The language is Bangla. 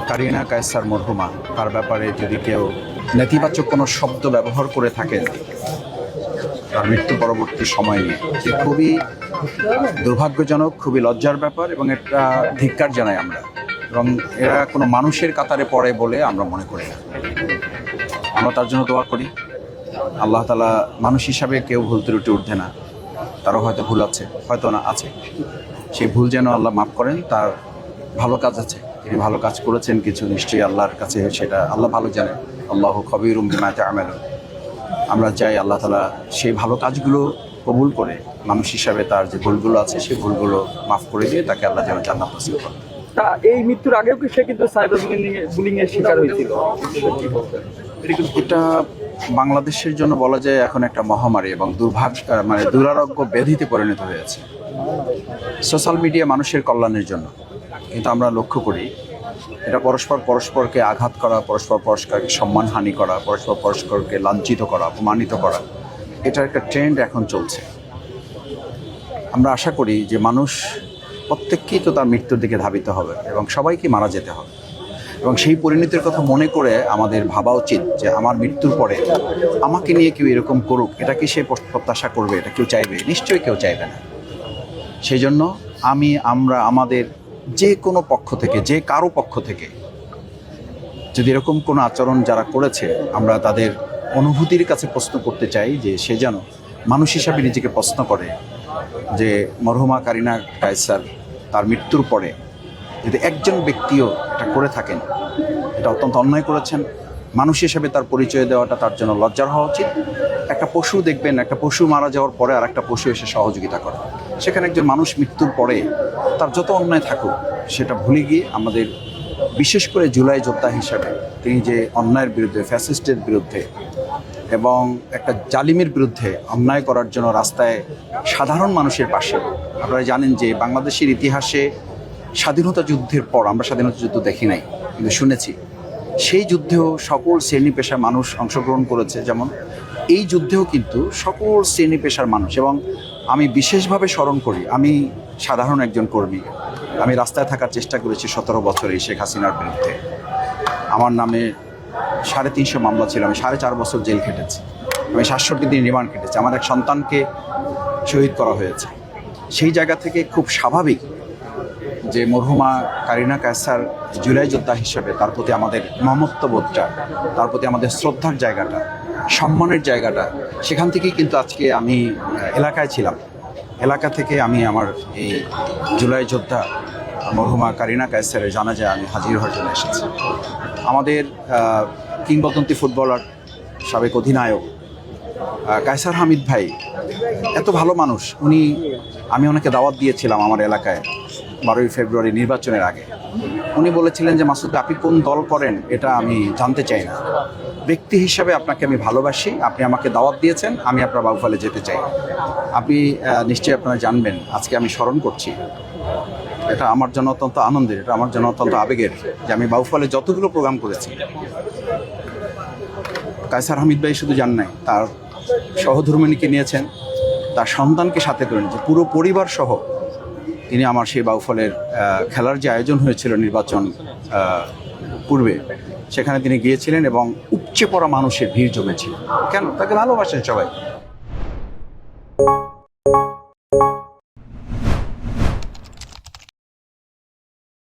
কারিনা কায়সার মরহুমা তার ব্যাপারে যদি কেউ নেতিবাচক কোনো শব্দ ব্যবহার করে থাকেন তার মৃত্যু পরবর্তী সময় নিয়ে, যে খুবই দুর্ভাগ্যজনক, খুবই লজ্জার ব্যাপার এবং এটা ধিক্কার জানাই আমরা। এবং এরা কোনো মানুষের কাতারে পড়ে বলে আমরা মনে করি না। আমরা তার জন্য দোয়া করি। আল্লাহ তাআলা মানুষ হিসাবে কেউ ভুল ত্রুটি ঊর্ধ্বে না, তারও হয়তো ভুল আছে, হয়তো না আছে। সেই ভুল যেন আল্লাহ মাফ করেন। তার ভালো কাজ আছে, তিনি ভালো কাজ করেছেন কিছু, নিশ্চয়ই আল্লাহর কাছে সেটা আল্লাহ ভালো জানেন। আল্লাহু খবীরুম বিমা তা'মালুন। আমরা চাই আল্লাহ তাআলা সেই ভালো কাজগুলো কবুল করে মানুষ হিসাবে তার যে ভুলগুলো আছে সেই ভুলগুলো মাফ করে দিয়ে তাকে আল্লাহ যেন জান্নাত নসিব করেন। তা এই মৃত্যুর আগেও কি সে কিন্তু সাইবার বুলিং এর শিকার হয়েছিল? এটা বাংলাদেশের জন্য বলা যায় এখন একটা মহামারী এবং দুরারোগ্য ব্যাধিতে পরিণত হয়েছে। সোশ্যাল মিডিয়া মানুষের কল্যাণের জন্য, কিন্তু আমরা লক্ষ্য করি এটা পরস্পরকে আঘাত করা, পরস্পরকে সম্মানহানি করা, পরস্পরকে লাঞ্ছিত করা, অপমানিত করা, এটা একটা ট্রেন্ড এখন চলছে। আমরা আশা করি যে মানুষ প্রত্যেককেই তো তার মৃত্যুর দিকে ধাবিত হবে এবং সবাইকে মারা যেতে হবে, এবং সেই পরিণতির কথা মনে করে আমাদের ভাবা উচিত যে আমার মৃত্যুর পরে আমাকে নিয়ে কেউ এরকম করুক, এটা কি সে প্রত্যাশা করবে? এটা কেউ চাইবে? নিশ্চয়ই কেউ চাইবে না। সেই জন্য আমরা আমাদের যে কোনো পক্ষ থেকে, যে কারো পক্ষ থেকে যদি এরকম কোনো আচরণ যারা করেছে, আমরা তাদের অনুভূতির কাছে প্রশ্ন করতে চাই যে সে যেন মানুষ হিসাবে নিজেকে প্রশ্ন করে যে মরহুমা কারিনা কায়সার তার মৃত্যুর পরে যদি একজন ব্যক্তিও এটা করে থাকেন, এটা অত্যন্ত অন্যায় করেছেন। মানুষ হিসেবে তার পরিচয় দেওয়াটা তার জন্য লজ্জার হওয়া উচিত। একটা পশু দেখবেন, একটা পশু মারা যাওয়ার পরে আর একটা পশু এসে সহযোগিতা করে, সেখানে একজন মানুষ মৃত্যুর পরে তার যত অন্যায় থাকুক সেটা ভুলে গিয়ে আমাদের, বিশেষ করে জুলাই যোদ্ধা হিসাবে তিনি যে অন্যায়ের বিরুদ্ধে, ফ্যাসিস্টের বিরুদ্ধে এবং একটা জালিমের বিরুদ্ধে অন্যায় করার জন্য রাস্তায় সাধারণ মানুষের পাশে, আপনারা জানেন যে বাংলাদেশের ইতিহাসে স্বাধীনতা যুদ্ধের পর আমরা স্বাধীনতা যুদ্ধ দেখি নাই, কিন্তু শুনেছি সেই যুদ্ধেও সকল শ্রেণী পেশার মানুষ অংশগ্রহণ করেছে। যেমন এই যুদ্ধেও কিন্তু সকল শ্রেণী পেশার মানুষ, এবং আমি বিশেষভাবে স্মরণ করি, আমি সাধারণ একজন কর্মী, আমি রাস্তায় থাকার চেষ্টা করেছি 17 বছর এই শেখ হাসিনার বিরুদ্ধে। আমার নামে 350 মামলা ছিল, আমি 4.5 বছর জেল খেটেছি, আমি 67 দিন রিমান্ড কেটেছি, আমার এক সন্তানকে শহীদ করা হয়েছে। সেই জায়গা থেকে খুব স্বাভাবিক যে মরহুমা কারিনা কায়সার জুলাই যোদ্ধা হিসেবে তার প্রতি আমাদের মমত্ববোধটা, তার প্রতি আমাদের শ্রদ্ধার জায়গাটা, সম্মানের জায়গাটা, সেখান থেকেই কিন্তু আজকে আমি এলাকায় ছিলাম। এলাকা থেকে আমি আমার এই জুলাই যোদ্ধা মরহুমা কারিনা কায়সারের জানাজায় আমি হাজির হওয়ার জন্য এসেছি। আমাদের কিংবদন্তি ফুটবলার, সাবেক অধিনায়ক কায়সার হামিদ ভাই এত ভালো মানুষ। আমি ওনাকে দাওয়াত দিয়েছিলাম আমার এলাকায় 12ই ফেব্রুয়ারি নির্বাচনের আগে। উনি বলেছিলেন যে মাসুদ, আপনি কোন দল করেন এটা আমি জানতে চাই না, ব্যক্তি হিসাবে আপনাকে আমি ভালোবাসি, আপনি আমাকে দাওয়াত দিয়েছেন, আমি আপনার বাউফলে যেতে চাই। আপনি নিশ্চয়ই আপনারা জানবেন, আজকে আমি স্মরণ করছি, এটা আমার জন্য অত্যন্ত আনন্দের, এটা আমার জন্য অত্যন্ত আবেগের যে আমি বাউফলে যতগুলো প্রোগ্রাম করেছি, কায়সার হামিদ ভাই শুধু যান নাই, তার সহধর্মিণীকে নিয়েছেন, তার সন্তানকে সাথে করে নিয়েছেন, পুরো পরিবার সহ তিনি আমার সেই বাউফলের খেলার যে আয়োজন হয়েছিল নির্বাচন পূর্বে, সেখানে তিনি গিয়েছিলেন এবং উপচে পড়া মানুষের ভিড় জমেছিল। কেন? তাকে ভালোবাসেন সবাই।